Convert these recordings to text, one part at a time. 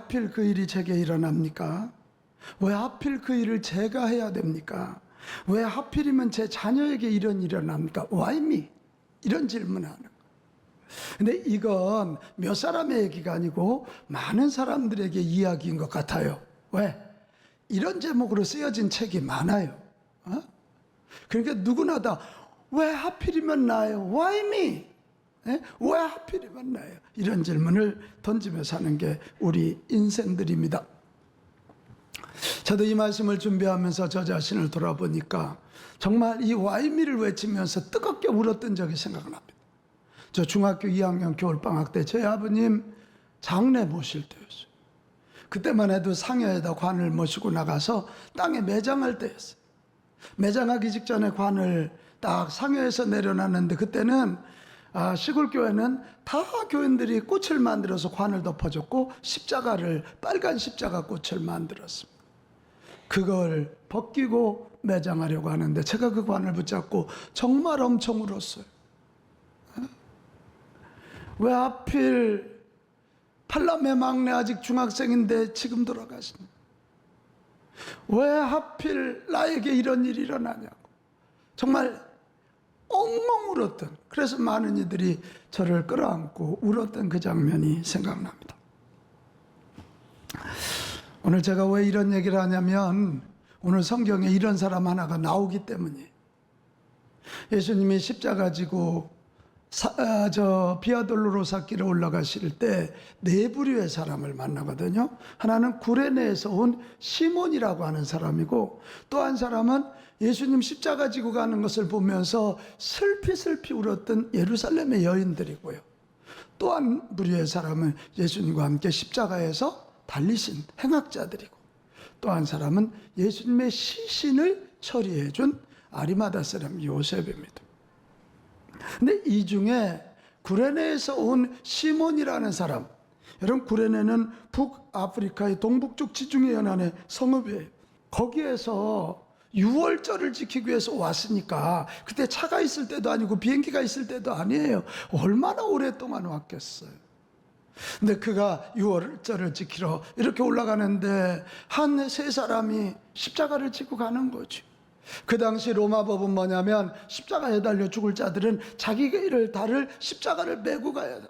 하필 그 일이 제게 일어납니까? 왜 하필 그 일을 제가 해야 됩니까? 왜 하필이면 제 자녀에게 이런 일이 일어납니까? Why me? 이런 질문을 하는 거예요. 근데 이건 몇 사람의 얘기가 아니고 많은 사람들에게 이야기인 것 같아요. 왜? 이런 제목으로 쓰여진 책이 많아요. 그러니까 누구나 다 왜 하필이면 나예요? Why me? 왜 하필이면 나예요? 이런 질문을 던지면서 사는 게 우리 인생들입니다. 저도 이 말씀을 준비하면서 저 자신을 돌아보니까 정말 이 Why me를 외치면서 뜨겁게 울었던 적이 생각납니다. 저 중학교 2학년 겨울방학 때 저희 아버님 장례 모실 때였어요. 그때만 해도 상여에다 관을 모시고 나가서 땅에 매장할 때였어요. 매장하기 직전에 관을 딱 상여에서 내려놨는데, 그때는 시골 교회는 다 교인들이 꽃을 만들어서 관을 덮어줬고 십자가를, 빨간 십자가 꽃을 만들었습니다. 그걸 벗기고 매장하려고 하는데 제가 그 관을 붙잡고 정말 엄청 울었어요. 왜 하필 팔남매 막내 아직 중학생인데 지금 돌아가시는, 왜 하필 나에게 이런 일이 일어나냐고 정말 엉엉 울었던, 그래서 많은 이들이 저를 끌어안고 울었던 그 장면이 생각납니다. 오늘 제가 왜 이런 얘기를 하냐면 오늘 성경에 이런 사람 하나가 나오기 때문이에요. 예수님이 십자가 지고 비아돌로로사 길에 올라가실 때 네 부류의 사람을 만나거든요. 하나는 구레네에서 온 시몬이라고 하는 사람이고, 또 한 사람은 예수님 십자가 지고 가는 것을 보면서 슬피슬피 울었던 예루살렘의 여인들이고요. 또 한 부류의 사람은 예수님과 함께 십자가에서 달리신 행악자들이고, 또 한 사람은 예수님의 시신을 처리해 준 아리마다 사람 요셉입니다. 근데 이 중에 구레네에서 온 시몬이라는 사람, 여러분 구레네는 북아프리카의 동북쪽 지중해 연안의 성읍이에요. 거기에서 유월절을 지키기 위해서 왔으니까, 그때 차가 있을 때도 아니고 비행기가 있을 때도 아니에요. 얼마나 오랫동안 왔겠어요. 근데 그가 유월절을 지키러 이렇게 올라가는데 한 세 사람이 십자가를 지고 가는 거죠. 그 당시 로마 법은 뭐냐면 십자가에 달려 죽을 자들은 자기를 다를 십자가를 메고 가야 돼.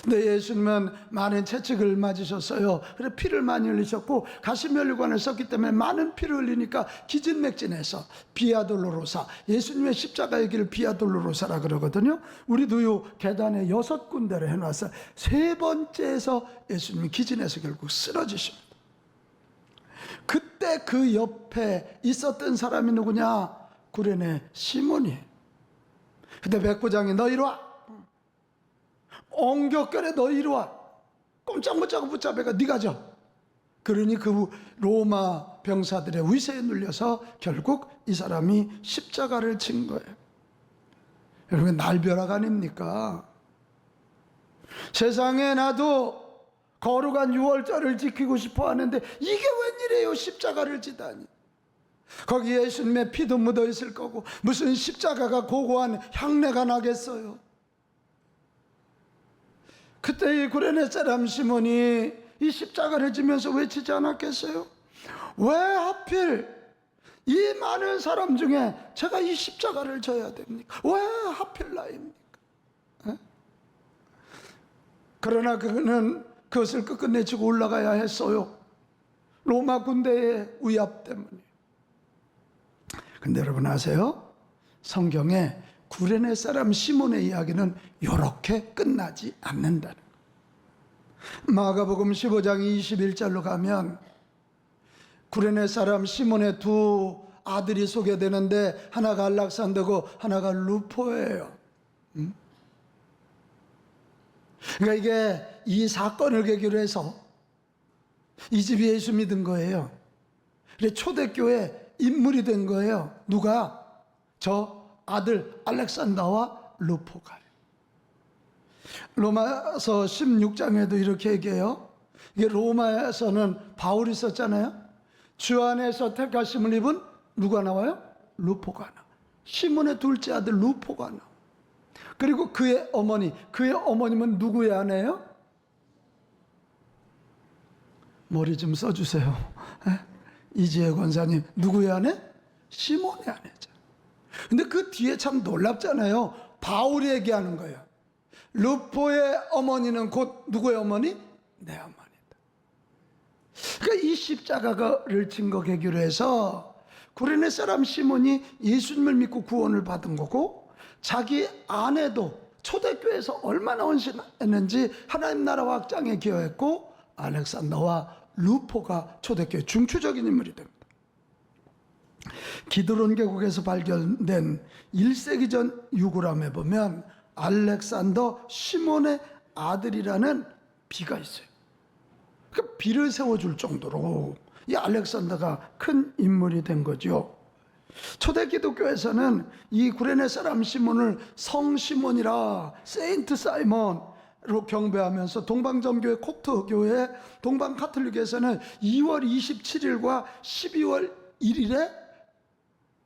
근데 예수님은 많은 채찍을 맞으셨어요. 그래서 피를 많이 흘리셨고 가시면류관을 썼기 때문에 많은 피를 흘리니까 기진맥진해서 비아돌로로사, 예수님의 십자가의 길 비아돌로로사라 그러거든요. 우리도 요 계단에 6군데를 해놨어요. 세 번째에서 예수님이 기진해서 결국 쓰러지십니다. 그때 그 옆에 있었던 사람이 누구냐? 구레네 시몬이에요. 그때 백부장이 너 이리 와, 엉격결에 너 이리 와, 꼼짝 못하고 붙잡아가 네가 져. 그러니 그 로마 병사들의 위세에 눌려서 결국 이 사람이 십자가를 친 거예요. 여러분, 날벼락 아닙니까? 세상에 나도 거룩한 유월절을 지키고 싶어 하는데 이게 웬일이에요? 십자가를 지다니. 거기 예수님의 피도 묻어 있을 거고 무슨 십자가가 고고한 향내가 나겠어요? 그때 이 구레네 사람 시몬이 이 십자가를 지면서 외치지 않았겠어요? 왜 하필 이 많은 사람 중에 제가 이 십자가를 져야 됩니까? 왜 하필 나입니까? 그러나 그는 그것을 끝끝내 지고 올라가야 했어요. 로마 군대의 위압 때문에. 근데 여러분 아세요? 성경에 구레네 사람 시몬의 이야기는 이렇게 끝나지 않는다는 거예요. 마가복음 15장 21절로 가면 구레네 사람 시몬의 두 아들이 소개되는데 하나가 알락산더고 하나가 루포예요. 그러니까 이게 이 사건을 계기로 해서 이 집이 예수 믿은 거예요. 그래서 초대교회 인물이 된 거예요. 누가? 저 아들 알렉산더와 루포가. 로마서 16장에도 이렇게 얘기해요. 이게 로마에서는 바울이 썼잖아요. 주 안에서 택하심을 입은 누가 나와요? 루포가 나와. 시몬의 둘째 아들 루포가 나와. 그리고 그의 어머니, 그의 어머님은 누구의 아내예요? 머리 좀 써주세요. 에? 이지혜 권사님 누구의 아내? 시몬의 아내죠. 근데 그 뒤에 참 놀랍잖아요. 바울이 얘기하는 거예요. 루포의 어머니는 곧 누구의 어머니? 내 어머니다. 그러니까 이 십자가를 증거 계기로 해서 구레네 사람 시몬이 예수님을 믿고 구원을 받은 거고, 자기 아내도 초대교회에서 얼마나 헌신했는지 하나님 나라 확장에 기여했고, 알렉산더와 루포가 초대교회 중추적인 인물이 됩니다. 기드론 계곡에서 발견된 1세기 전 유골함에 보면 알렉산더 시몬의 아들이라는 비가 있어요. 그 비를 세워줄 정도로 이 알렉산더가 큰 인물이 된 거죠. 초대 기독교에서는 이 구레네 사람 시몬을 성 시몬이라 세인트 사이먼으로 경배하면서 동방점교회 콥트교회 동방 카톨릭에서는 2월 27일과 12월 1일에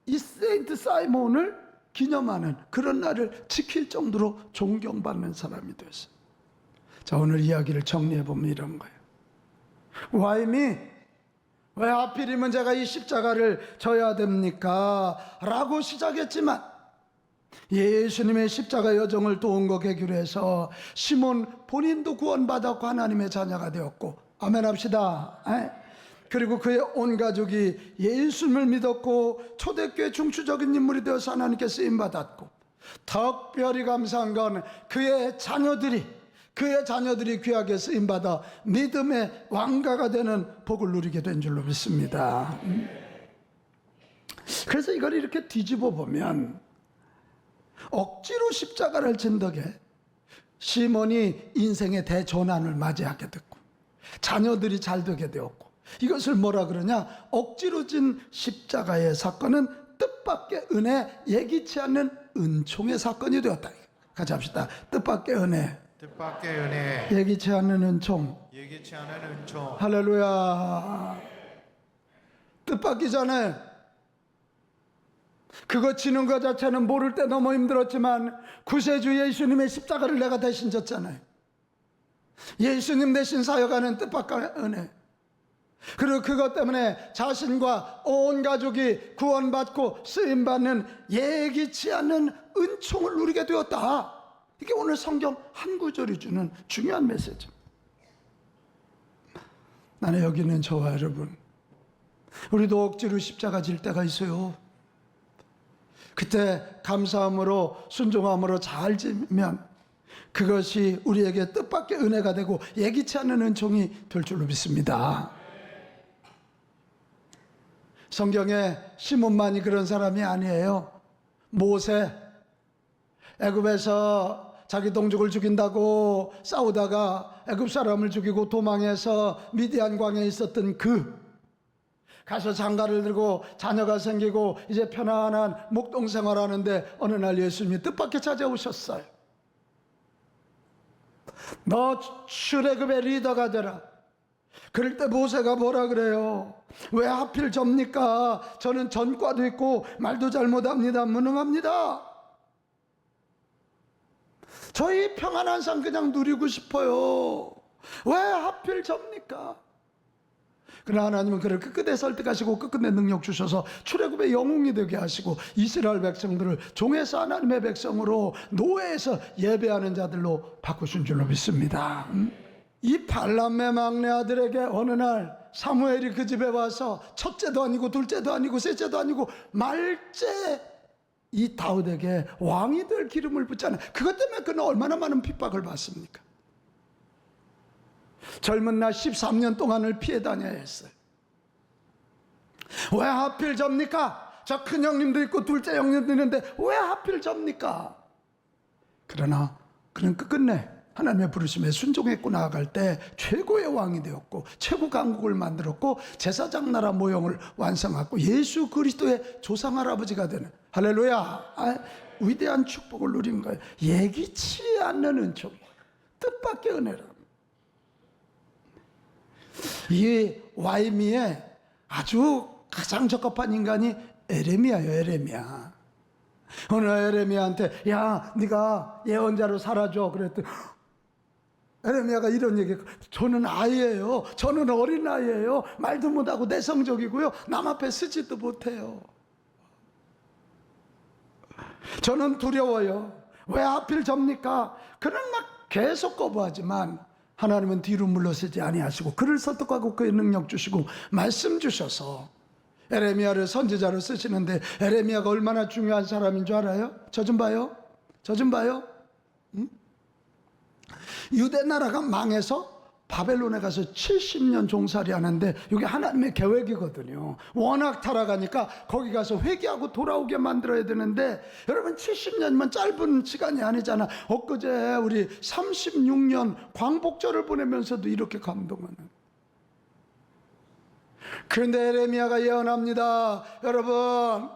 이 세인트 사이먼을 기념하는 그런 날을 지킬 정도로 존경받는 사람이 됐어요. 자, 오늘 이야기를 정리해 보면 이런 거예요. 와임이 왜 하필이면 제가 이 십자가를 져야 됩니까? 라고 시작했지만 예수님의 십자가 여정을 도운 거 계기로 해서 시몬 본인도 구원받았고 하나님의 자녀가 되었고, 아멘 합시다. 그리고 그의 온 가족이 예수님을 믿었고 초대교회 중추적인 인물이 되어서 하나님께 쓰임받았고, 특별히 감사한 건 그의 자녀들이 귀하게 쓰임받아 믿음의 왕가가 되는 복을 누리게 된 줄로 믿습니다. 그래서 이걸 이렇게 뒤집어 보면 억지로 십자가를 진 덕에 시몬이 인생의 대조난을 맞이하게 됐고 자녀들이 잘 되게 되었고, 이것을 뭐라 그러냐, 억지로 진 십자가의 사건은 뜻밖의 은혜, 예기치 않는 은총의 사건이 되었다. 같이 합시다. 뜻밖의 은혜, 뜻밖의 은혜, 예기치 않는 은총. 예기치 않은 은총. 할렐루야. 뜻밖이 전에 그거 치는 것 자체는 모를 때 너무 힘들었지만 구세주 예수님의 십자가를 내가 대신 졌잖아요. 예수님 대신 사역하는 뜻밖의 은혜. 그리고 그것 때문에 자신과 온 가족이 구원받고 쓰임받는 예기치 않는 은총을 누리게 되었다. 이게 오늘 성경 한 구절이 주는 중요한 메시지입니다. 나는 여기 있는 저와 여러분, 우리도 억지로 십자가 질 때가 있어요. 그때 감사함으로 순종함으로 잘 지면 그것이 우리에게 뜻밖의 은혜가 되고 예기치 않은 은총이 될 줄로 믿습니다. 성경에 시몬만이 그런 사람이 아니에요. 모세, 애굽에서 자기 동족을 죽인다고 싸우다가 애굽 사람을 죽이고 도망해서 미디안 광야에 있었던 가서 장가를 들고 자녀가 생기고 이제 편안한 목동 생활하는데 어느 날 예수님이 뜻밖의 찾아오셨어요. 너 출애굽의 리더가 되라. 그럴 때 모세가 뭐라 그래요? 왜 하필 접니까? 저는 전과도 있고 말도 잘못합니다. 무능합니다. 저희 평안한 삶 그냥 누리고 싶어요. 왜 하필 접니까? 그러나 하나님은 그를 끝끝내 설득하시고 끝끝내 능력 주셔서 출애굽의 영웅이 되게 하시고 이스라엘 백성들을 종에서 하나님의 백성으로, 노예에서 예배하는 자들로 바꾸신 줄로 믿습니다. 이 발람의 막내 아들에게 어느 날 사무엘이 그 집에 와서 첫째도 아니고 둘째도 아니고 셋째도 아니고 말째 이 다윗에게 왕이 될 기름을 붓잖아요. 그것 때문에 그는 얼마나 많은 핍박을 받습니까? 젊은 날 13년 동안을 피해 다녀야 했어요. 왜 하필 접니까? 저 큰 형님도 있고 둘째 형님도 있는데 왜 하필 접니까? 그러나 그는 끝끝내 하나님의 부르심에 순종했고 나아갈 때 최고의 왕이 되었고 최고 강국을 만들었고 제사장 나라 모형을 완성하고 예수 그리스도의 조상 할아버지가 되는, 할렐루야, 위대한 축복을 누린 거예요. 예기치 않는 은총, 뜻밖의 은혜라. 이 와이미의 아주 가장 적합한 인간이 에레미야예요. 에레미야. 어느 에레미야한테 야 네가 예언자로 살아줘 그랬더니 에레미야가 이런 얘기, 저는 아이예요. 저는 어린아이예요. 말도 못하고 내성적이고요. 남 앞에 서지도 못해요. 저는 두려워요. 왜 하필 접니까? 그는 막 계속 거부하지만 하나님은 뒤로 물러서지 아니하시고 그를 설득하고 그의 능력 주시고 말씀 주셔서 에레미야를 선지자로 쓰시는데, 에레미야가 얼마나 중요한 사람인 줄 알아요? 저 좀 봐요. 저 좀 봐요. 유대 나라가 망해서 바벨론에 가서 70년 종살이 하는데, 이게 하나님의 계획이거든요. 워낙 타락하니까 거기 가서 회개하고 돌아오게 만들어야 되는데, 여러분 70년이면 짧은 시간이 아니잖아. 엊그제 우리 36년 광복절을 보내면서도 이렇게 감동하는. 그런데 에레미야가 예언합니다. 여러분,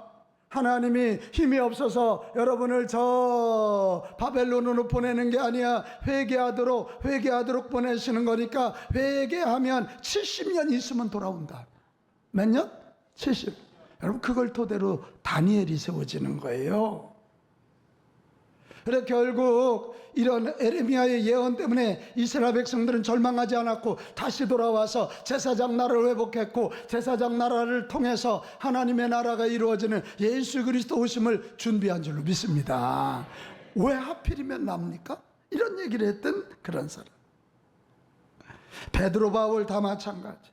하나님이 힘이 없어서 여러분을 저 바벨론으로 보내는 게 아니야. 회개하도록 보내시는 거니까, 회개하면 70년 있으면 돌아온다. 몇 년? 70. 여러분, 그걸 토대로 다니엘이 세워지는 거예요. 그래 결국 이런 에레미야의 예언 때문에 이스라엘 백성들은 절망하지 않았고 다시 돌아와서 제사장 나라를 회복했고, 제사장 나라를 통해서 하나님의 나라가 이루어지는 예수 그리스도 오심을 준비한 줄로 믿습니다. 왜 하필이면 납니까? 이런 얘기를 했던 그런 사람. 베드로, 바울 다 마찬가지.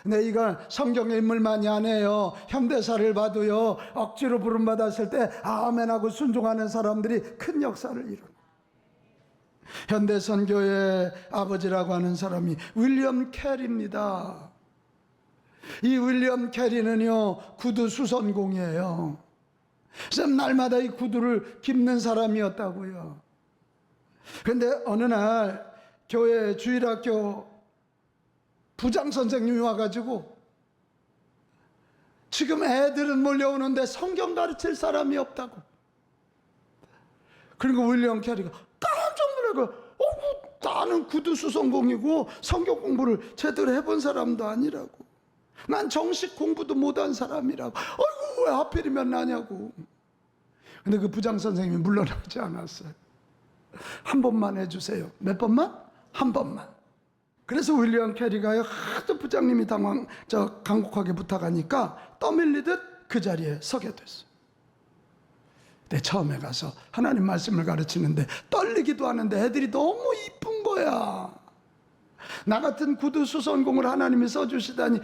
근데 이건 성경의 인물만이 아니에요. 현대사를 봐도요, 억지로 부름받았을 때 아멘하고 순종하는 사람들이 큰 역사를 이룬. 현대 선교의 아버지라고 하는 사람이 윌리엄 캐리입니다. 이 윌리엄 캐리는요, 구두 수선공이에요. 그래서 날마다 이 구두를 깁는 사람이었다고요. 그런데 어느 날 교회 주일학교 부장 선생님이 와가지고, 지금 애들은 몰려오는데 성경 가르칠 사람이 없다고. 그리고 윌리엄 캐리가 깜짝 놀라고, 나는 구두 수선공이고 성경 공부를 제대로 해본 사람도 아니라고. 난 정식 공부도 못한 사람이라고. 아이고, 왜 하필이면 나냐고. 근데 그 부장 선생님이 물러나지 않았어요. 한 번만 해주세요. 몇 번만? 한 번만. 그래서 윌리엄 캐리가 하도 부장님이 간곡하게 부탁하니까 떠밀리듯 그 자리에 서게 됐어요. 근데 처음에 가서 하나님 말씀을 가르치는데 떨리기도 하는데 애들이 너무 이쁜 거야. 나 같은 구두 수선공을 하나님이 써주시다니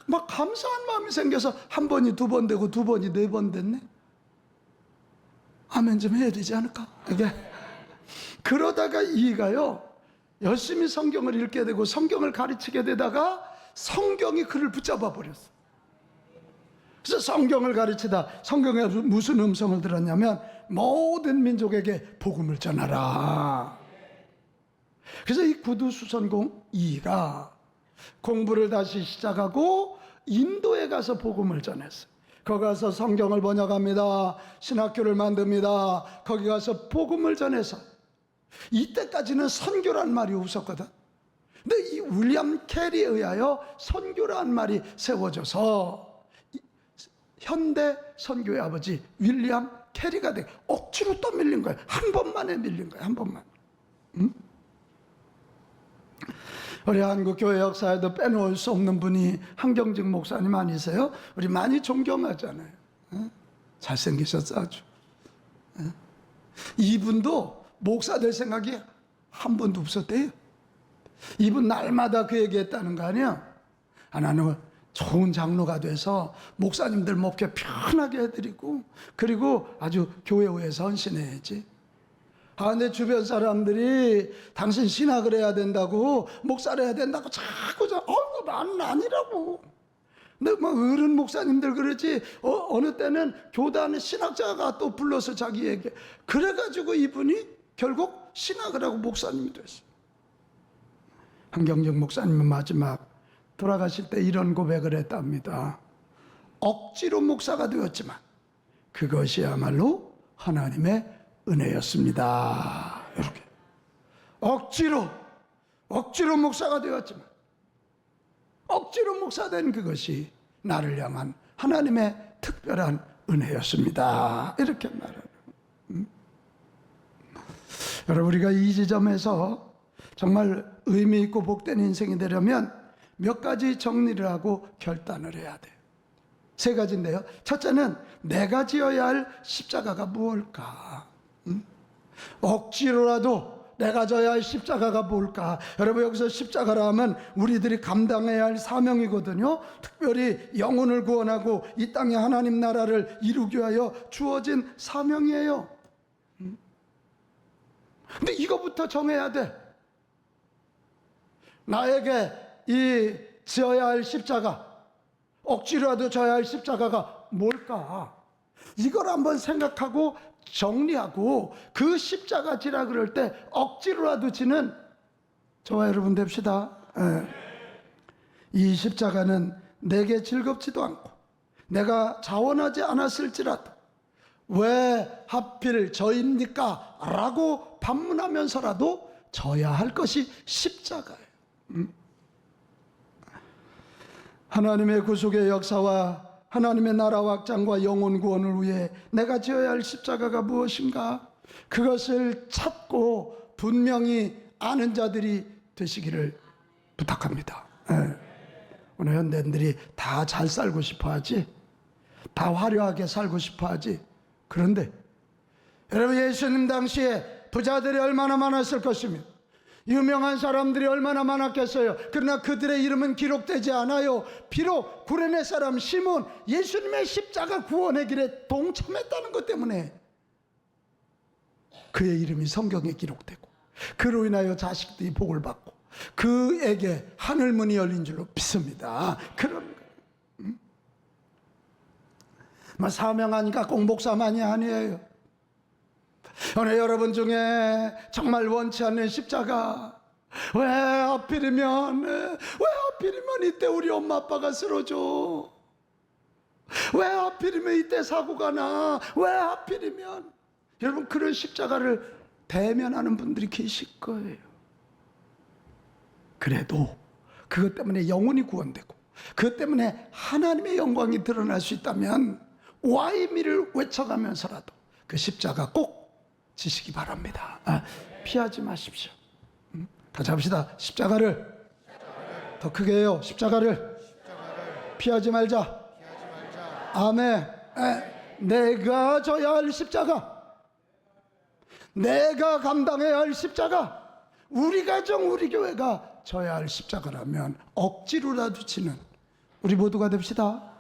막 감사한 마음이 생겨서 한 번이 두 번 되고 두 번이 네 번 됐네. 아멘 좀 해야 되지 않을까? 이게 그러다가 이가요, 열심히 성경을 읽게 되고 성경을 가르치게 되다가 성경이 그를 붙잡아 버렸어. 그래서 성경을 가르치다 성경에 무슨 음성을 들었냐면, 모든 민족에게 복음을 전하라. 그래서 이 구두수선공 2가 공부를 다시 시작하고 인도에 가서 복음을 전했어요. 거기 가서 성경을 번역합니다. 신학교를 만듭니다. 거기 가서 복음을 전해서, 이때까지는 선교란 말이 없었거든. 근데 이 윌리엄 캐리에 의하여 선교란 말이 세워져서 현대 선교의 아버지 윌리엄 캐리가 돼. 억지로 또 밀린 거예요. 한 번만에 밀린 거예요. 한 번만. 우리 한국 교회 역사에도 빼놓을 수 없는 분이 한경직 목사님 아니세요? 우리 많이 존경하잖아요. 잘생기셨어 아주. 이분도 목사 될 생각이 한 번도 없었대요. 이분 날마다 그 얘기했다는 거 아니야? 나는 좋은 장로가 돼서 목사님들 목회 편하게 해드리고, 그리고 아주 교회에서 헌신해야지. 근데 주변 사람들이 당신 신학을 해야 된다고, 목사를 해야 된다고 자꾸 나는 아니라고. 근데 막 어른 목사님들 그러지, 어느 때는 교단의 신학자가 또 불러서 자기 얘기. 그래가지고 이분이 결국 신학을 하고 목사님이 됐어요. 한경정 목사님은 마지막 돌아가실 때 이런 고백을 했답니다. 억지로 목사가 되었지만 그것이야말로 하나님의 은혜였습니다. 이렇게 억지로 목사가 되었지만 억지로 목사된 그것이 나를 향한 하나님의 특별한 은혜였습니다. 이렇게 말해요. 여러분, 우리가 이 지점에서 정말 의미 있고 복된 인생이 되려면 몇 가지 정리를 하고 결단을 해야 돼요. 세 가지인데요. 첫째는 내가 지어야 할 십자가가 무엇일까? 억지로라도 내가 져야 할 십자가가 뭘까? 여러분, 여기서 십자가라 하면 우리들이 감당해야 할 사명이거든요. 특별히 영혼을 구원하고 이 땅에 하나님 나라를 이루기 위하여 주어진 사명이에요. 근데 이거부터 정해야 돼. 나에게 이 지어야 할 십자가, 억지로라도 져야 할 십자가가 뭘까? 이걸 한번 생각하고 정리하고 그 십자가 지라 그럴 때 억지로라도 지는 저와 여러분 됩시다. 이 십자가는 내게 즐겁지도 않고 내가 자원하지 않았을지라도 왜 하필 저입니까? 라고 반문하면서라도 져야 할 것이 십자가예요. 하나님의 구속의 역사와 하나님의 나라 확장과 영혼 구원을 위해 내가 지어야 할 십자가가 무엇인가? 그것을 찾고 분명히 아는 자들이 되시기를 부탁합니다. 오늘 현대인들이 다 잘 살고 싶어 하지, 다 화려하게 살고 싶어 하지. 그런데 여러분, 예수님 당시에 부자들이 얼마나 많았을 것이며 유명한 사람들이 얼마나 많았겠어요. 그러나 그들의 이름은 기록되지 않아요. 비록 구레네 사람 시몬, 예수님의 십자가 구원의 길에 동참했다는 것 때문에 그의 이름이 성경에 기록되고 그로 인하여 자식들이 복을 받고 그에게 하늘문이 열린 줄로 믿습니다. 그런 사명하니까 공복사만이 아니에요. 오늘 여러분 중에 정말 원치 않는 십자가, 왜 하필이면 이때 우리 엄마 아빠가 쓰러져? 왜 하필이면 이때 사고가 나? 왜 하필이면? 여러분, 그런 십자가를 대면하는 분들이 계실 거예요. 그래도 그것 때문에 영혼이 구원되고 그것 때문에 하나님의 영광이 드러날 수 있다면 와이미를 외쳐가면서라도 그 십자가 꼭 지시기 바랍니다. 피하지 마십시오. 같이 합시다. 십자가를 더 크게 해요. 십자가를 피하지 말자. 아멘. 내가 져야 할 십자가, 내가 감당해야 할 십자가, 우리 가정, 우리 교회가 져야 할 십자가라면 억지로라도 지는 우리 모두가 됩시다.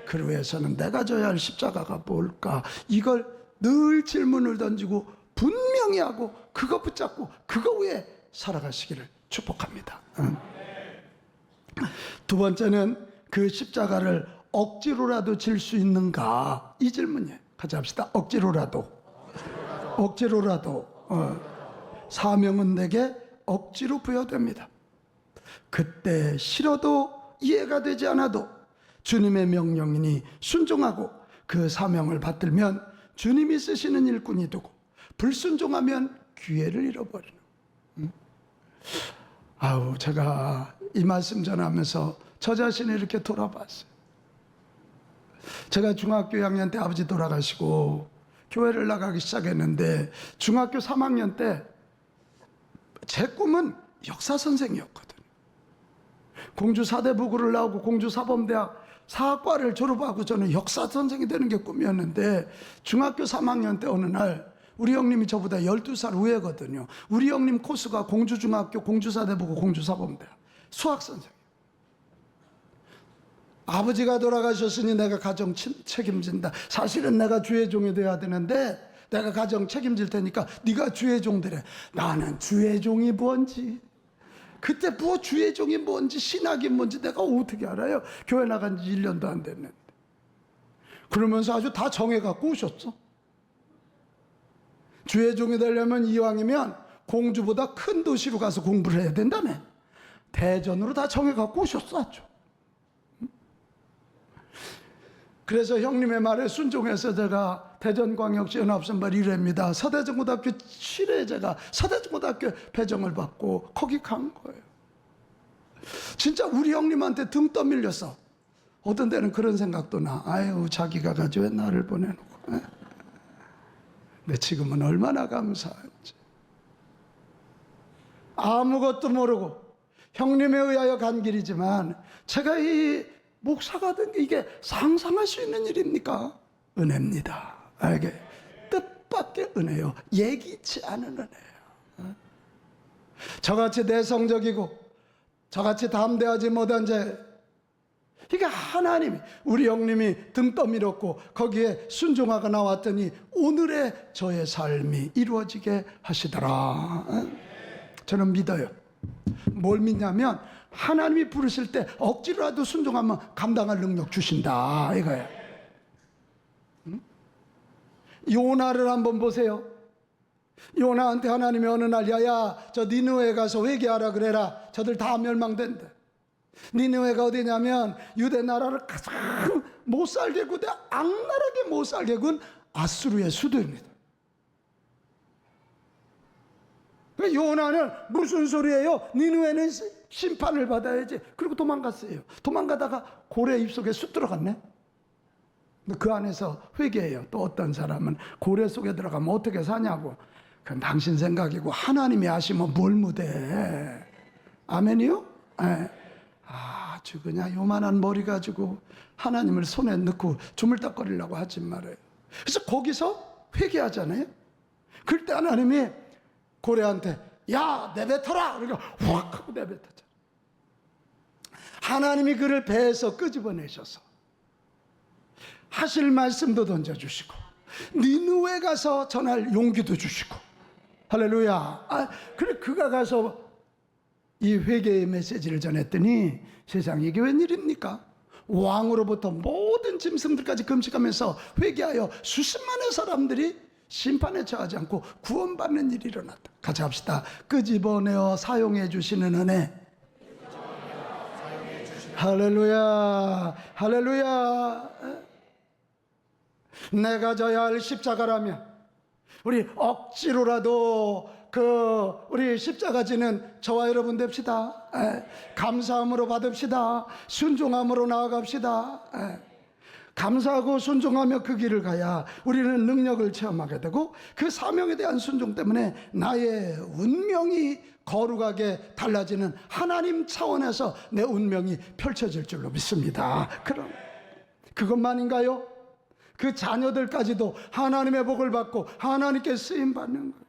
그를 위해서는 내가 져야 할 십자가가 뭘까? 이걸 늘 질문을 던지고 분명히 하고 그거 붙잡고 그거 위에 살아가시기를 축복합니다. 두 번째는 그 십자가를 억지로라도 질 수 있는가? 이 질문이에요. 같이 합시다. 억지로라도. 사명은 내게 억지로 부여됩니다. 그때 싫어도 이해가 되지 않아도 주님의 명령이니 순종하고 그 사명을 받들면 주님이 쓰시는 일꾼이 되고 불순종하면 기회를 잃어버리는. 제가 이 말씀 전하면서 저 자신을 이렇게 돌아봤어요. 제가 중학교 2학년 때 아버지 돌아가시고 교회를 나가기 시작했는데 중학교 3학년 때 제 꿈은 역사 선생이었거든요. 공주 사대부고를 나오고 공주 사범대학 사학과를 졸업하고 저는 역사 선생이 되는 게 꿈이었는데 중학교 3학년 때 어느 날 우리 형님이 저보다 12살 우회거든요. 우리 형님 코스가 공주중학교, 공주사대부고, 공주사범대학 수학 선생. 아버지가 돌아가셨으니 내가 가정 책임진다. 사실은 내가 주의 종이 돼야 되는데 내가 가정 책임질 테니까 네가 주의 종 되래. 나는 주의 종이 뭔지, 그때 뭐 주의 종이 뭔지, 신학이 뭔지 내가 어떻게 알아요? 교회 나간 지 1년도 안 됐는데. 그러면서 아주 다 정해갖고 오셨어. 주의 종이 되려면 이왕이면 공주보다 큰 도시로 가서 공부를 해야 된다네. 대전으로 다 정해갖고 오셨어 아주. 그래서 형님의 말에 순종해서 제가 대전광역시 연합선발 1회입니다. 서대중고등학교 7회 제가 서대중고등학교 배정을 받고 거기 간 거예요. 진짜 우리 형님한테 등 떠밀렸어. 어떤 때는 그런 생각도 나. 아유, 자기가 가지고 왜 나를 보내놓고. 근데 지금은 얼마나 감사한지. 아무것도 모르고 형님에 의하여 간 길이지만 제가 이 목사가 된 게 이게 상상할 수 있는 일입니까? 은혜입니다. 알게 뜻밖의 은혜요. 예기치 않은 은혜예요. 저같이 내성적이고 저같이 담대하지 못한 자, 이게 하나님이 우리 형님이 등 떠밀었고 거기에 순종하가 나왔더니 오늘의 저의 삶이 이루어지게 하시더라. 저는 믿어요. 뭘 믿냐면 하나님이 부르실 때 억지로라도 순종하면 감당할 능력 주신다 이거예요. 요나를 한번 보세요. 요나한테 하나님이 어느 날 야야 저 니느웨 가서 회개하라 그래라. 저들 다 멸망된다. 니느웨가 어디냐면 유대 나라를 가장 못살게 군, 악랄하게 못살게 군 아수르의 수도입니다. 요나는 무슨 소리예요? 니느웨는 심판을 받아야지. 그리고 도망갔어요. 도망가다가 고래 입속에 쑥 들어갔네. 그 안에서 회개해요. 또 어떤 사람은 고래 속에 들어가면 어떻게 사냐고. 그건 당신 생각이고 하나님이 아시면 뭘 못해. 아멘이요? 네. 아주 그냥 요만한 머리 가지고 하나님을 손에 넣고 주물딱거리려고 하지 말아요. 그래서 거기서 회개하잖아요. 그럴 때 하나님이 고래한테 야 내뱉어라 그러니까 확 하고 내뱉었잖아. 하나님이 그를 배에서 끄집어내셔서 하실 말씀도 던져주시고 니느웨 가서 전할 용기도 주시고 할렐루야. 그래 그가 가서 이 회개의 메시지를 전했더니 세상에 이게 웬일입니까? 왕으로부터 모든 짐승들까지 금식하면서 회개하여 수십만의 사람들이 심판에 처하지 않고 구원받는 일이 일어났다. 같이 합시다. 끄집어내어 사용해 주시는 은혜. 할렐루야. 할렐루야. 내가 져야 할 십자가라면 우리 억지로라도 우리 십자가 지는 저와 여러분 됩시다. 감사함으로 받읍시다. 순종함으로 나아갑시다. 감사하고 순종하며 그 길을 가야 우리는 능력을 체험하게 되고 그 사명에 대한 순종 때문에 나의 운명이 거룩하게 달라지는 하나님 차원에서 내 운명이 펼쳐질 줄로 믿습니다. 그럼 그것만인가요? 그 자녀들까지도 하나님의 복을 받고 하나님께 쓰임받는 거예요.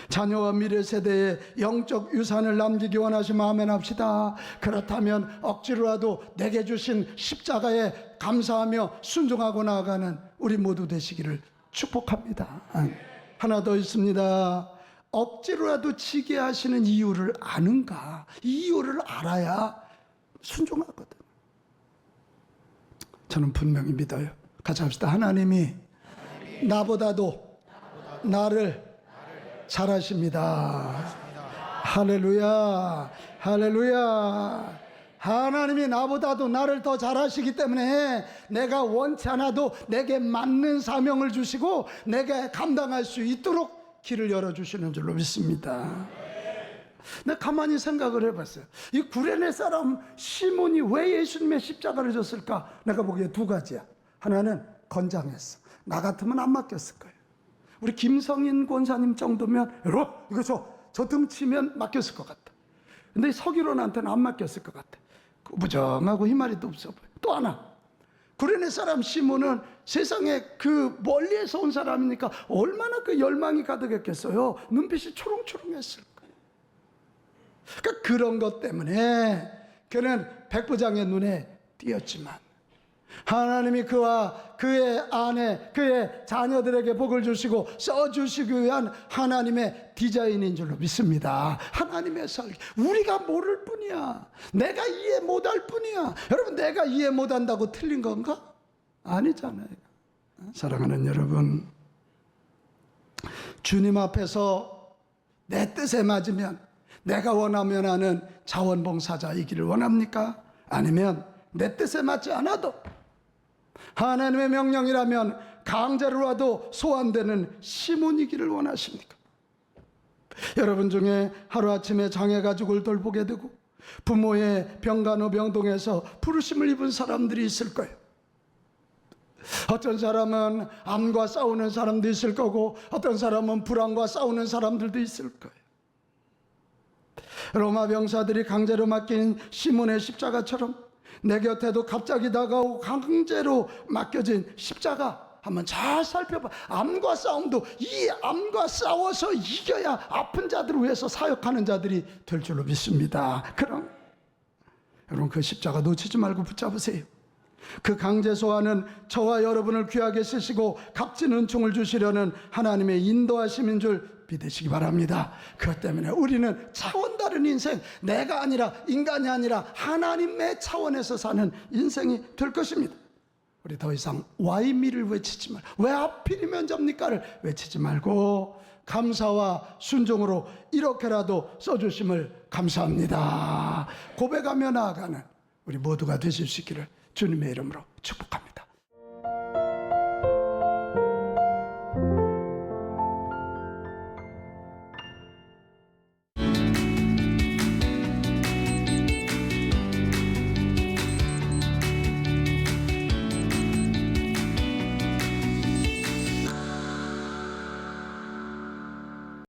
자녀와 미래 세대에 영적 유산을 남기기 원하시면 아멘 합시다. 그렇다면 억지로라도 내게 주신 십자가에 감사하며 순종하고 나아가는 우리 모두 되시기를 축복합니다. 하나 더 있습니다. 억지로라도 지게 하시는 이유를 아는가? 이유를 알아야 순종하거든. 저는 분명히 믿어요. 같이 합시다. 하나님이 나보다도 나를 잘하십니다. 할렐루야. 할렐루야. 하나님이 나보다도 나를 더 잘하시기 때문에 내가 원치 않아도 내게 맞는 사명을 주시고 내게 감당할 수 있도록 길을 열어주시는 줄로 믿습니다. 내가 가만히 생각을 해봤어요. 이 구레네 사람 시몬이 왜 예수님의 십자가를 졌을까? 내가 보기에 두 가지야. 하나는 건장했어. 나 같으면 안 맡겼을 거예요. 우리 김성인 권사님 정도면 이거 저 등치면 맡겼을 것 같다. 근데 서기론한테는 안 맡겼을 것 같아. 무정하고 희마리도 없어 보여. 또 하나, 구레네 사람 시몬은 세상에 그 멀리에서 온 사람이니까 얼마나 그 열망이 가득했겠어요. 눈빛이 초롱초롱했을 거예요. 그러니까 그런 것 때문에 그는 백부장의 눈에 띄었지만 하나님이 그와 그의 아내, 그의 자녀들에게 복을 주시고 써주시기 위한 하나님의 디자인인 줄로 믿습니다. 하나님의 설계. 우리가 모를 뿐이야. 내가 이해 못할 뿐이야. 여러분, 내가 이해 못한다고 틀린 건가? 아니잖아요. 사랑하는 여러분, 주님 앞에서 내 뜻에 맞으면 내가 원하면 하는 자원봉사자이기를 원합니까? 아니면 내 뜻에 맞지 않아도 하나님의 명령이라면 강제로라도 소환되는 시몬이기를 원하십니까? 여러분 중에 하루아침에 장애가 죽을 돌보게 되고 부모의 병간호 병동에서 부르심을 입은 사람들이 있을 거예요. 어떤 사람은 암과 싸우는 사람도 있을 거고 어떤 사람은 불안과 싸우는 사람들도 있을 거예요. 로마 병사들이 강제로 맡긴 시몬의 십자가처럼 내 곁에도 갑자기 다가오고 강제로 맡겨진 십자가 한번 잘 살펴봐. 암과 싸움도 이 암과 싸워서 이겨야 아픈 자들을 위해서 사역하는 자들이 될 줄로 믿습니다. 그럼 여러분 그 십자가 놓치지 말고 붙잡으세요. 그 강제 소환은 저와 여러분을 귀하게 쓰시고 값진 은총을 주시려는 하나님의 인도하심인 줄 믿으시기 바랍니다. 그것 때문에 우리는 차원 다른 인생, 내가 아니라 인간이 아니라 하나님의 차원에서 사는 인생이 될 것입니다. 우리 더 이상 why me를 외치지 말고 왜 하필이면 접니까를 외치지 말고 감사와 순종으로 이렇게라도 써주심을 감사합니다 고백하며 나아가는 우리 모두가 되실 수 있기를 주님의 이름으로 축복합니다.